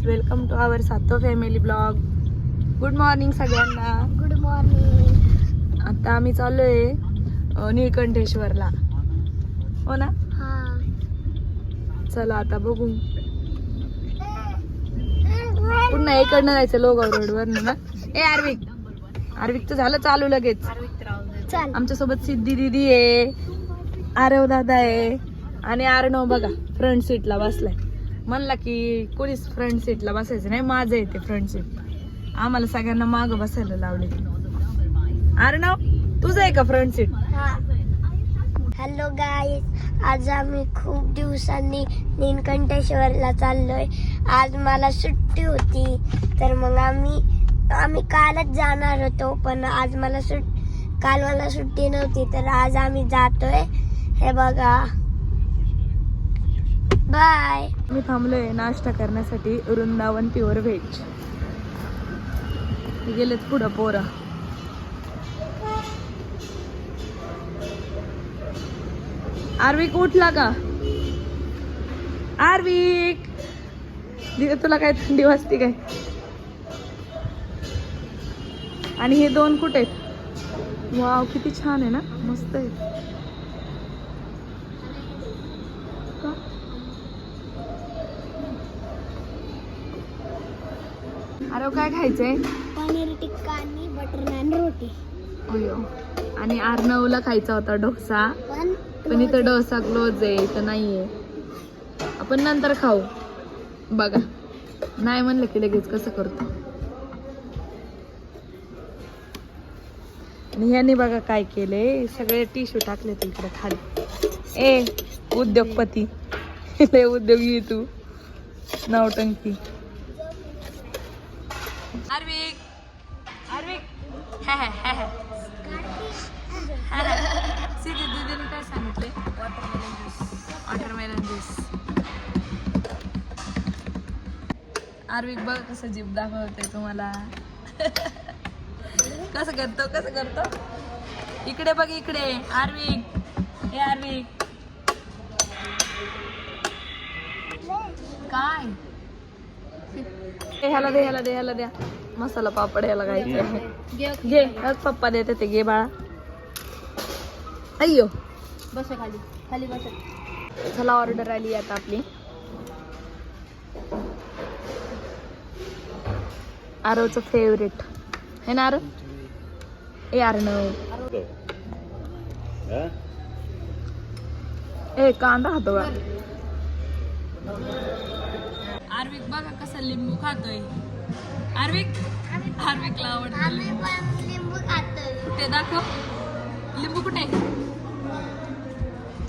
Welcome to आवर सातो family blog. Good morning सगळ्यांना. Good morning. आता आम्ही चाललोय नीलकंठेश्वरला, हो ना? हा. चला आता बघू. पुन्हा इकडनं जायचं लोगाव रोड वरनं ना. आर्विक तर झालं चालू लगेच. चल. आमच्या सोबत सिद्धी दीदी आहे, आरव दादा आहे आणि आर्णव बघा फ्रंट सीटला बसलाय. म्हणला की कोणीच फ्रंट सीटला बसायचं नाही, माझं येते फ्रंट सीट. आम्हाला सगळ्यांना माग बसायला लावले. आर्णव तुझं आहे का फ्रंट सीट? हॅलो गाईज, आज आम्ही खूप दिवसांनी नीलकंठेश्वरला चाललोय. आज मला सुट्टी होती, तर मग आम्ही कालच जाणार होतो, पण आज काल मला सुट्टी नव्हती, तर आज आम्ही जातोय. हे बघा, बाय. मी थांबलोय नाश्ता करण्यासाठी वृंदावन प्युअर व्हेज. गेलेत पुढं पोरा. आर्विक उठला का? आर्विक दिदी, तुला काय थंडी वाजते काय? आणि हे दोन कुठे आहेत? वाव, किती छान आहे ना, मस्त आहे. अरे काय खायचंय? पनीर टिक्का आणि बटर नान रोटी. अयो. आणि आर्नवला खायचा होता डोसा, पण इथं डोसा क्लोज आहे, इथं नाहीये. आपण नंतर खाऊ. बघा, नाही म्हणलं की लगेच कसं करतो. आणि ह्याने बघा काय केले, सगळे टिश्यू टाकले इकडे खाली. ए उद्योगपती, लय उद्योगी तू, नवटंकी. आर्विक सिद्धी दीदीने काय सांगितले? Watermelon juice. आर्विक बघ कसं जीभ दाखवते तुम्हाला. कसं करतो इकडे बघ, इकडे. आर्विक, ए आर्विक, काय ह्याला द्या मसाला पापड. ह्याला खायचं घे, पप्पा देते ते, घे बाळा. अय्यो, बस खाली बस. चला, ऑर्डर आली आता आपली. आरवचं फेवरेट है ना आरव? ए आर्णव, ए कांदा खातो का? आर्विक बघा कसं लिंबू खातोय. आर्विकला आवडतं लिंबू खातोय. कुठे दाखव, लिंबू कुठे?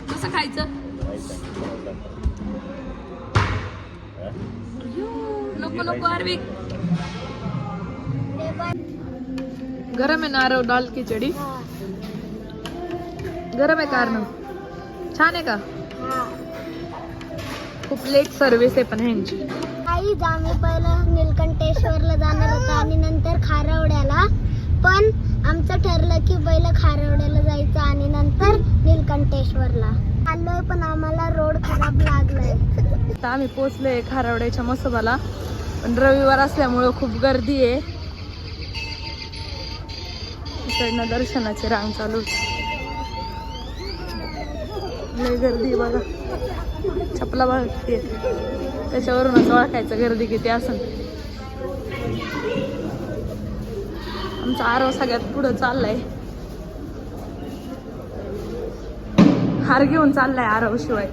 कसं खायचं? नको आर्विक. गरम आहे ना आरव दाल खिचडी? गरम आहे का आर्णव? छान आहे का? खूप लेट सर्व्हिस आहे पण ह्यांची. काहीच आम्ही पहिलं नीलकंठेश्वरला जाणार होतो आणि नंतर खारवड्याला, पण आमचं ठरलं की पहिलं खारवड्याला जायचं आणि नंतर नीलकंठेश्वरला चाललोय, पण आम्हाला रोड खराब लागलाय. आता आम्ही पोहोचलोय खारावड्याच्या मसोबाला, पण रविवार असल्यामुळं खूप गर्दी आहे. इकडनं दर्शनाची रांग चालू, लय गर्दी बघा. चपला बघा किती आहे, त्याच्यावरूनच ओळखायचं गर्दी किती असेल. आमचा आरव सगळ्यात पुढं चाललाय, हार घेऊन चाललाय आरव शिवाय.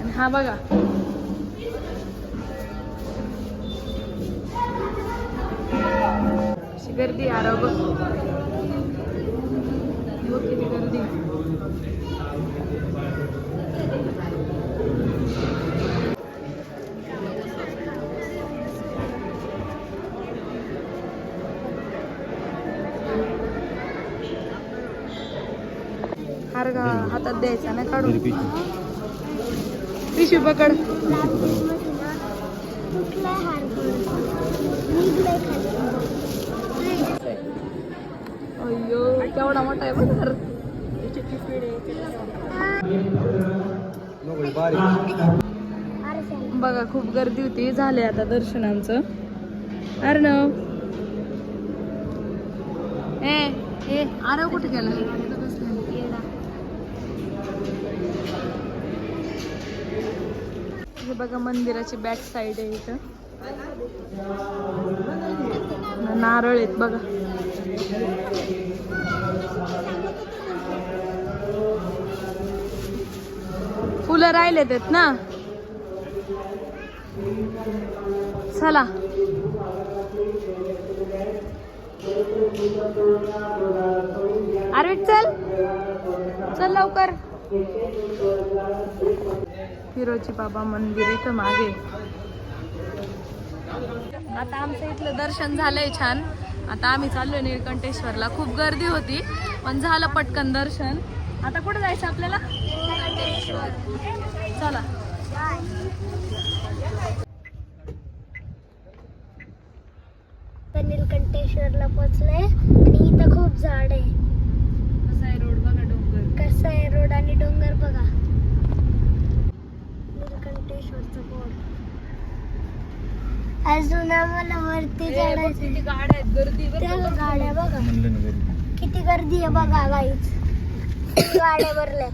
आणि हा बघा, अशी गर्दी. आरव बघ किती गर्दी. हार हातात द्यायचा नाही, काढून पिशवी पकड. अय्यो, केवढा मोठा आहे बघ. बघा खूप गर्दी होती. झाले आता दर्शन आमचं. अर्णव ए आरव कुठे गेला? हे बघा मंदिराची बॅक साइड आहे. इथं नारळ आहेत बघा. फुलं राहिलेत आहेत ना. चला अरे चल चल लवकर. फिरोजी बाबा मंदिर इथं मागे. आता आमचं इथलं दर्शन झालंय छान. आता आम्ही चाललोय नीलकंठेश्वरला. खूप गर्दी होती पण झालं पटकन दर्शन. आता कुठे जायचं आपल्याला? चला. नीलकंठेश्वरला पोहोचलोय आणि इथं खूप झाड आहे. कसा आहे रोड बघा. डोंगर कसा आहे रोड आणि डोंगर बघा. नीलकंठेश्वरचं बोर्ड. अजून आम्हाला वरती चढायचं. किती गाड्या आहेत. गर्दी त्या गाड्या बघा किती गर्दी आहे बघा गाईच. गाड्या भरल्या.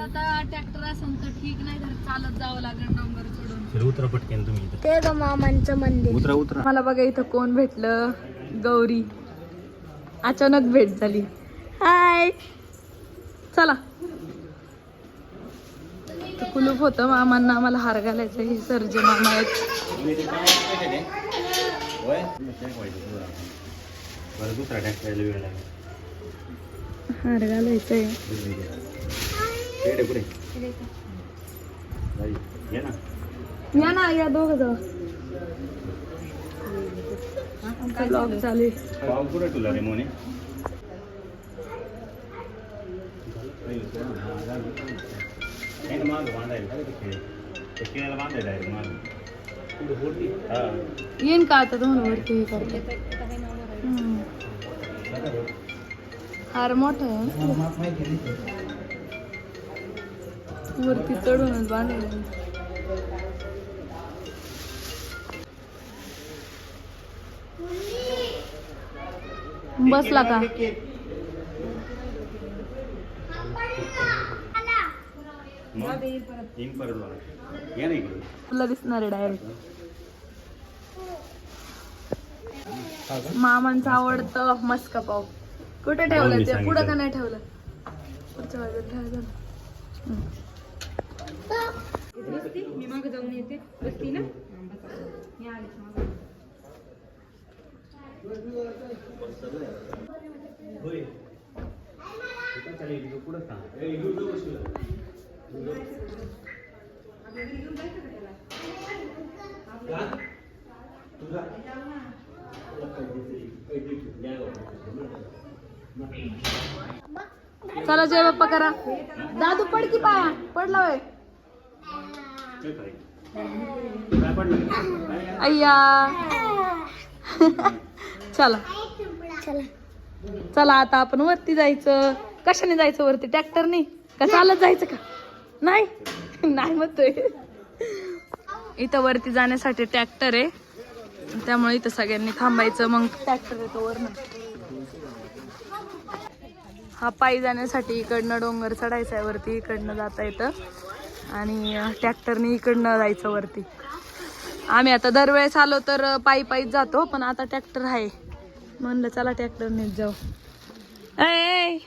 आता ट्रॅक्टर असेल तर ठीक, नाही तर चालत जावं लागेल डोंगर चढून. उतरा पटकन तुम्ही इथं. ते ग मामांचं मंदिर. उतरा उतरा. मला बघा इथं कोण भेटलं. गौरी. अचानक भेट झाली. हाय. चला. कुलूप होतं मामांना. आम्हाला हार घालायचं. हे सरजे मामा आहेत. दुसरा ट्रॅक्टरला वेळ लागेल. हार घालायचंय. या ना या दोघं जाऊ. ब्लॉग चालू आहे. पाव कुठे तुला रे मोने? माग बांधायला खेळायला बांधायला आहे माग. येईन का आता दोन वरती हे करते. हार मोठा आहे. वरती चढूनच बांधायला. बसला का? तुला दिसणार आहे डायरेक्ट. मामांचं आवडतं मस्का पाव. कुठे ठेवलं ते? पुढं का नाही ठेवलं? पुढच्या बाजूला ठेवलं. मी मागे जाऊन येते. बसती ना. चला जय बाप्पा करा. दादू पड की पाया पडला होय. अय्या. चला चला आता आपण वरती जायचं. कशाने जायचं वरती? ट्रॅक्टरने का चालत जायचं का? नाही नाही म्हणतोय. इथं वरती जाण्यासाठी ट्रॅक्टर आहे. त्यामुळे इथं सगळ्यांनी थांबायचं. मग ट्रॅक्टर येतो वरनं. हा पायी जाण्यासाठी इकडनं डोंगर चढायचा आहे वरती. इकडनं जाता येतं आणि ट्रॅक्टरने इकडनं जायचं वरती. आम्ही आता दरवेळेस आलो तर पायी पायीच जातो पण आता ट्रॅक्टर आहे म्हणलं चला ट्रॅक्टरनेच जाऊ. ए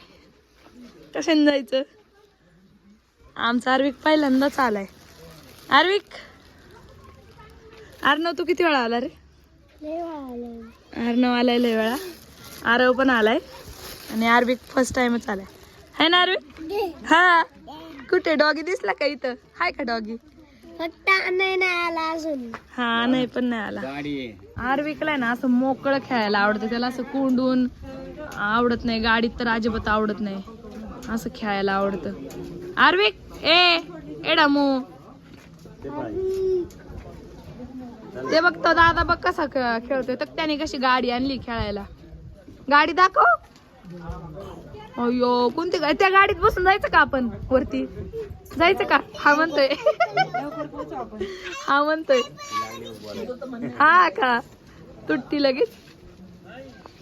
कशाने जायचं? आमचा आर्विक पहिल्यांदाच आलाय. आर्विक. अर्णव तू किती वेळा आला रे? अर्णव आलाय लय वेळा. आरव पण आलाय आणि आर्विक फर्स्ट टाइमच आलाय. है ना आर्विक? हा. कुठे डॉगी दिसला का इथं? हाय का डॉगी? फक्त नाही आला अजून. हा नाही पण नाही आला. आर्विकला ना असं मोकळं खेळायला आवडतं. त्याला असं कोंडून आवडत नाही. गाडीत तर अजिबात आवडत नाही. असं खेळायला आवडतं. आर्विक ए डामू. ते बघतो दादा बघ कसा खेळतोय. तर त्याने कशी गाडी आणली खेळायला. गाडी दाखव. अयो कोणती गाडी? त्या गाडीत बसून जायचं का आपण वरती? जायचं का? हा म्हणतोय. हा म्हणतोय. हा का तुटती लगेच.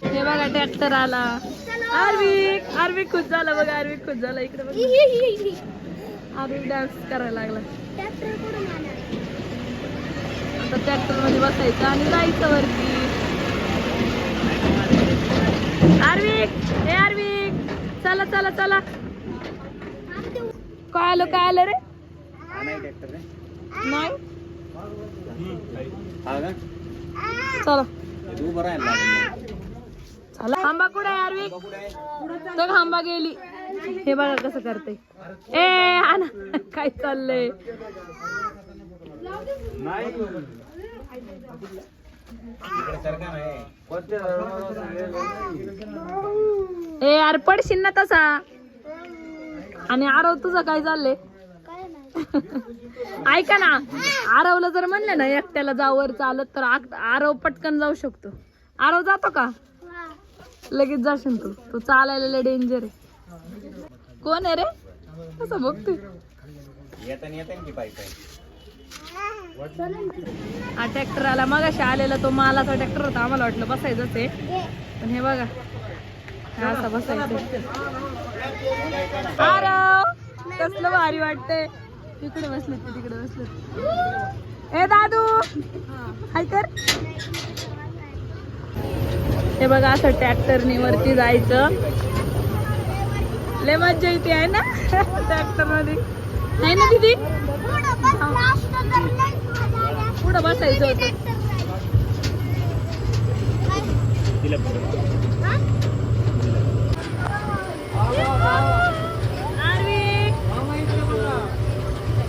हे बघा ट्रॅक्टर आला. आर्विक खुश झाला बघा. आर्विक खुश झाला. इकडे बघ. आर्विक डान्स करायला लागला. आता ट्रॅक्टर मध्ये बसायचं आणि जायचं वरती. आर्विक चला चला चला. काय आलं रे? नाही चला चला. खांबा कुठे आहे आर्विक? तो खांबा गेली. हे बघा कसं करते. ए आना काय चाललंय? ए यार पडशील ना तसा. आणि आरव तुझं काय चाललंय? ऐका ना, आरवला जर म्हणलं ना एकट्याला जावर चालत तर आरव पटकन जाऊ शकतो. आरव जातो का? लगेच जाशील तू. तू चालायला लय डेंजर आहे. कोण आहे रे? कसं बघतोय? हा ट्रॅक्टर आला. मगाशी आलेला तो मालाचा ट्रॅक्टर होता. आम्हाला वाटलं बसायचंच आहे, पण हे बघा हा असा बसायचं. आरव कसलं भारी वाटतंय. इकडे बसलं ते तिकडे बसलं. ए दादू हाय कर. हे बघा असं ट्रॅक्टरनी वरती जायचं. लय मज्जा येते आहे ना ट्रॅक्टर मध्ये, आहे ना दीदी? पुढं बसायचं होतं.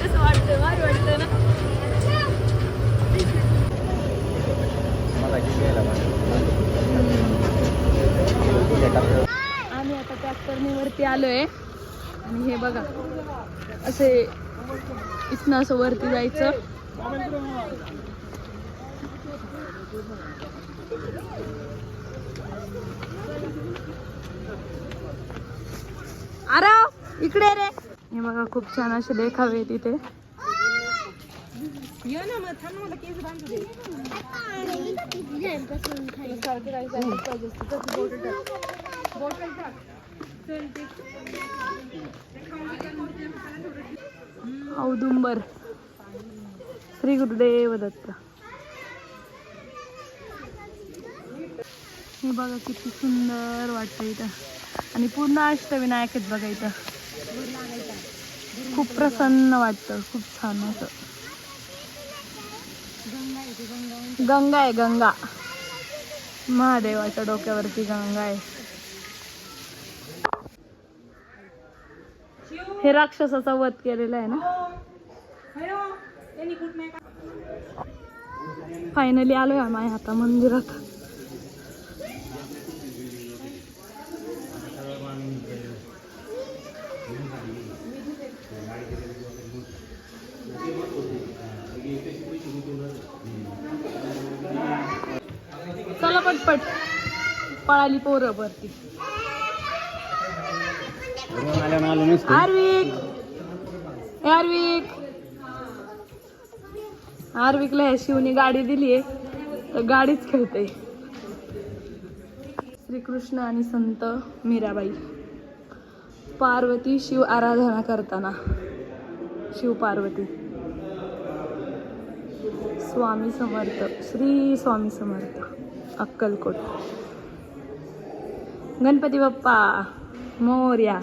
कसं वाटतं? भारी वाटतं ना. आम्ही आता ट्रॅक्टरने वरती आलोय आणि हे बघा असे इथनं असं वरती जायचं. अरे इकडे रे. हे बघा खूप छान असे देखावे तिथे. औदुंबर श्री गुरुदेव दत्त. हे बघा किती सुंदर वाटतं इथं. आणि पूर्ण अष्टविनायक आहेत बघा इथं. खूप प्रसन्न वाटतं. खूप छान असं. गंगा आहे गंगा. महादेवाच्या डोक्यावरती गंगा आहे. हे राक्षसाचा वध केलेला आहे ना. फायनली आलोय आम्ही आता मंदिरात. चला पटपट. पळाली पोरं वरती. आर्विकला ह्या शिवने गाडी दिलीये तर गाडीच खेळते. श्रीकृष्ण आणि संत मीराबाई. पार्वती शिव आराधना करताना. शिव पार्वती. स्वामी समर्थ. श्री स्वामी समर्थ. अक्कलकोट. गणपती बाप्पा मोरया.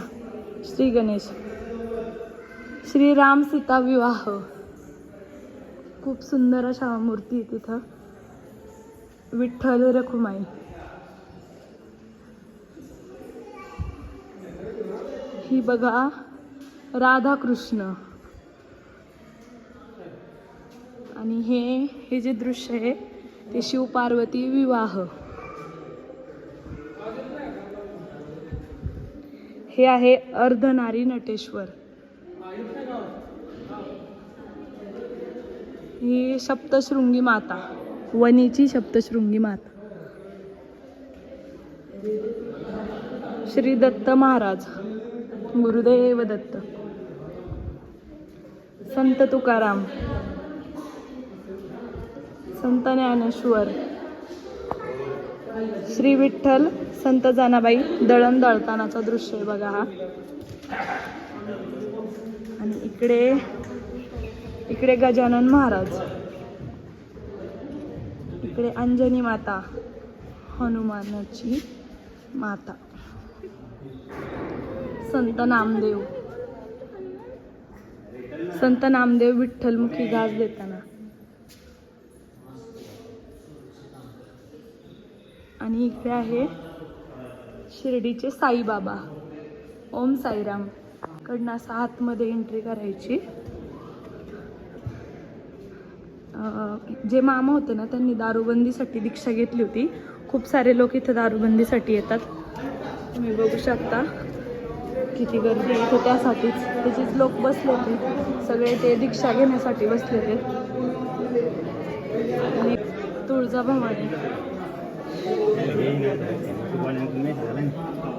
श्री गणेश. श्री राम सीता विवाह. खूप सुंदर अशा मूर्ती आहे तिथं. विठ्ठल रखुमाई. ही बघा राधा कृष्ण. आणि हे जे दृश्य आहे ते शिव पार्वती विवाह. हे आहे अर्धनारी नटेश्वर. ही सप्तशृंगी माता. वणीची सप्तशृंगी माता. श्री दत्त महाराज, गुरुदेव दत्त, संत तुकाराम, संत ज्ञानेश्वर, श्री विठ्ठल, संत जनाबाई दळण दळतानाचा दृश्य आहे बघा हा. आणि इकडे गजानन महाराज, इकडे अंजनी माता, हनुमानाची माता, संत नामदेव विठ्ठलमुखी घास देताना. आणि इकडे आहे शिर्डीचे साईबाबा, ओम साईराम. कडनं असं आतमध्ये एंट्री करायची. जे मामा होते ना त्यांनी दारूबंदीसाठी दीक्षा घेतली होती. खूप सारे लोक इथं दारूबंदीसाठी येतात. तुम्ही बघू शकता किती गर्दी आहे इथं. त्याचेच लोक बसले होते सगळे, ते दीक्षा घेण्यासाठी बसले होते. आणि तुळजाभवानी,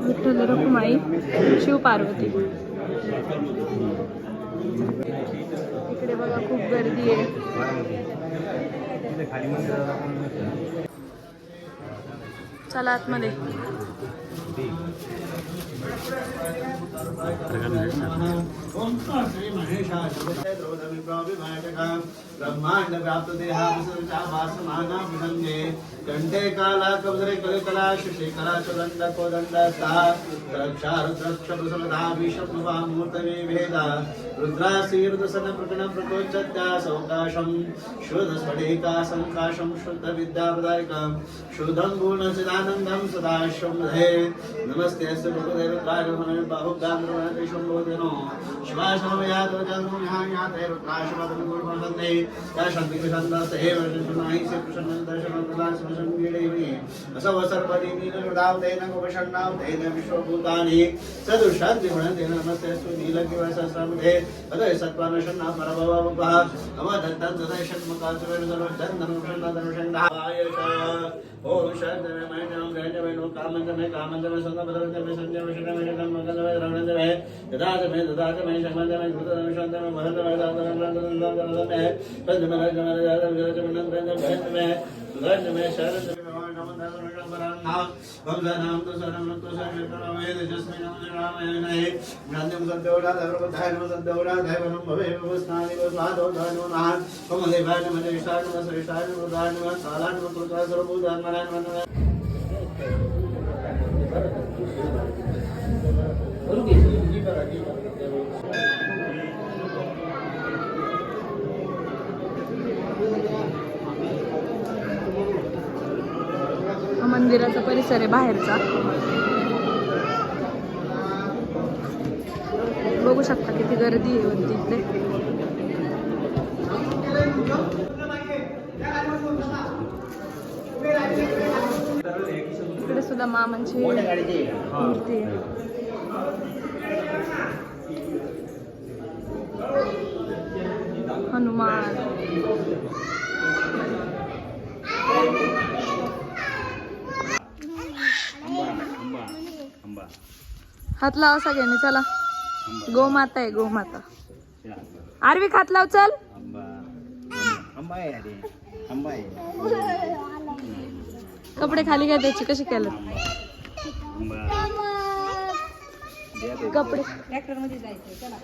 विठ्ठल रखुमाई, शिवपार्वती. इकडे बघा खूप गर्दी आहे. चला आतमध्ये. ब्रह्मांड व्याप्त देहा कंठे काला कबरे कला शिशिकला चुदंड कोदंड सा रक्षारुद्रक्ष प्रसन्नता विषप्नुवा मूर्तवे भेदा रुद्रासीर्दसन प्रकण प्रकोचत्या सौकाशं शुद्ध स्फटिका संकाशं शुद्ध विद्याप्रदायकं शुद्धं पूर्णचिदानन्दं सदा शुभे. नमस्ते अस्य भगवते रुद्राय नमः बाहुगान्द्रवनते शम्भोदिनो शिवाशमयातोजन्मोहायाते रुद्राशमदं गुरुमन्दे या शान्तिकृषन्दस्य वर्षुनाहि से प्रसन्न दर्शनं प्रदान संगीडेवी असव सर्वदीनि नृदावतेन गोपषण्णावतेन विश्वभूतानि सदुशान्ति गुणतेन नमस्ते सुनीलकिवसस्रमुखे अदय सत्त्वानशन्ना परभवभः अवदत्तं सदय षण्मुखासुरेण सर्वजन्धनं प्रसन्नदनुषण्णाय ओम शान्तिमय मैनम गणजमनो कामंजमय कामंजमय संगपदवंजमय संजमय शरणमय धम्मगंजमय रवणजमय ददाजमय शमंजमय कृतदनुषान्तमय महन्तमय दातनमय पंचमय जमय जातमय गंजमय शरणमय भगवान तो शरणम तो शरणमय तेजस्मि नमः रामाय ज्ञानम सद्योड़ा धर्मधाय नमः सद्योड़ा धैवनं भवे भवस्नानि भवादो धनो नः कमलेवाय नमः ईशाय नमः श्रेष्ठाय नमः रुद्राय नमः कालाय नमः कृताय सर्वभूतात्मनाय नमः. मंदिराचा परिसर आहे बाहेरचा. बघू शकता किती गर्दी आहे वरती इकडे. इकडे सुद्धा मामांची मूर्ती आहे. हनुमान, हात लावा सगळ्यांनी. चला, गोमाता आहे गोमाता. आरवी हात लाव. चल, कपडे खाली काय त्याची कशी केलं कपडे. ट्रॅक्टर मध्ये जायचं. चला,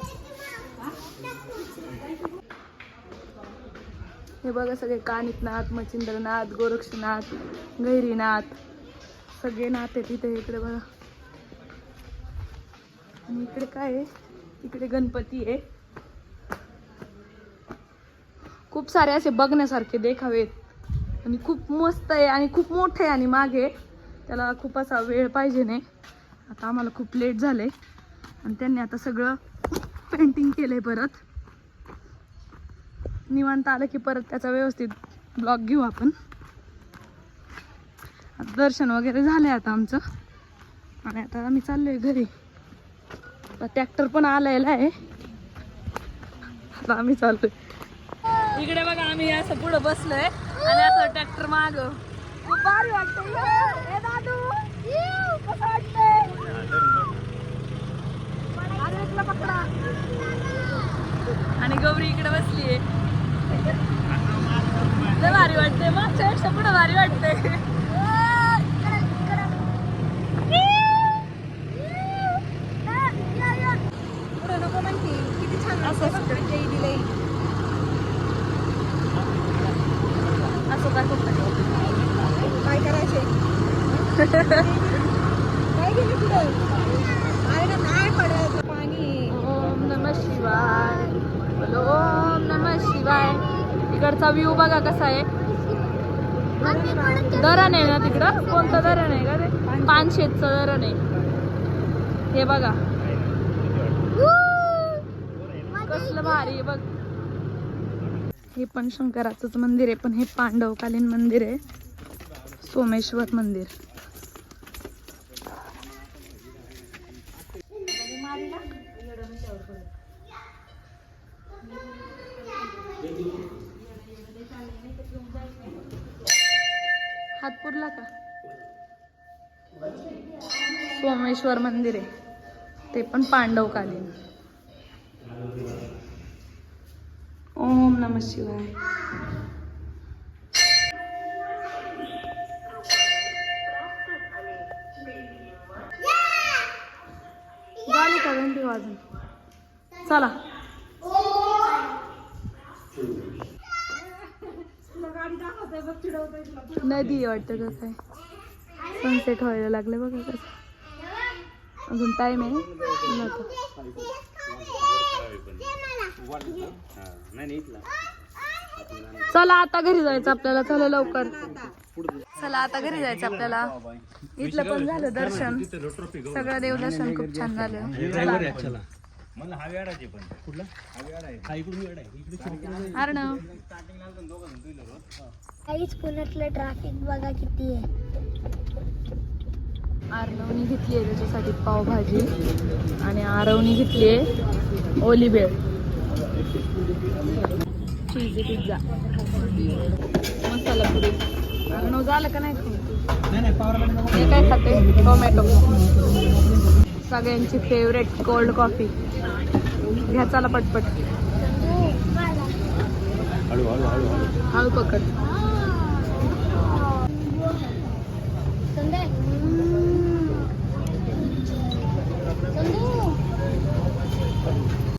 हे बघा सगळे कानिकनाथ, मच्छिंद्रनाथ, गोरक्षनाथ, गैरीनाथ सगळे नाथ आहेत तिथे. इकडे बघा. आणि इकडे काय आहे, इकडे गणपती आहे. खूप सारे असे बघण्यासारखे देखावे आणि खूप मस्त आहे आणि खूप मोठे आहे. आणि मागे त्याला खूप असा वेळ पाहिजे नाही. आता आम्हाला खूप लेट झाले आणि त्यांनी आता सगळं पेंटिंग केलंय. परत निवांत आलं की परत त्याचा व्यवस्थित ब्लॉग घेऊ आपण. दर्शन वगैरे झालंय आता आमचं आणि आता आम्ही चाललोय घरी. ट्रॅक्टर पण आलेला आहे. आता आम्ही चाललोय. इकडे बघा आम्ही असं पुढे बसलोय आणि असं ट्रॅक्टर माग. खूप भारी वाटतंय. दादू कसं वाटतंय? आणि गौरी इकडे बसलीये. लय भारी वाटते, मागच्या वर्षा पुढे भारी वाटते. असं काय खूप काय करायचे काय गेले पुढे नाही पडायचं पाणी. ओम नमः शिवाय, बोलो ओम नमः शिवाय. इकडचा व्ह्यू बघा कसा आहे. धरण आहे ना तिकडं, कोणतं धरण आहे का ते? पानशेतचं धरण आहे हे बघा. कसलं भारी आहे बघ. हे पण शंकराचंच मंदिर आहे, पण हे पांडवकालीन मंदिर आहे. सोमेश्वर मंदिर. हात पुरला का? सोमेश्वर मंदिर आहे ते पण पांडवकालीन. ओम नमः शिवाय. झाली का घंटी वाजून? चला. नदी वाटतं का काय. सनसेट व्हायला लागले बघा कसं. अजून टाइम आहे. चला आता घरी जायचं आपल्याला. चला लवकर. चला आता घरी जायचं आपल्याला. इथलं पण झालं दर्शन. सगळं देवदर्शन खूप छान झालं. अर्णव काहीच पुण्यातलं ट्रॅफिक बघा किती आहे. आरवनी घेतली आहे त्याच्यासाठी पावभाजी आणि आरवनी घेतली आहे ओली भेळ, चीजी पिझ्झा, मसाला पुरी. आरव झालं का नाही? हे काय खाते? टोमॅटो. सगळ्यांची फेवरेट कोल्ड कॉफी घ्या. चला पटपट. हळू पकड.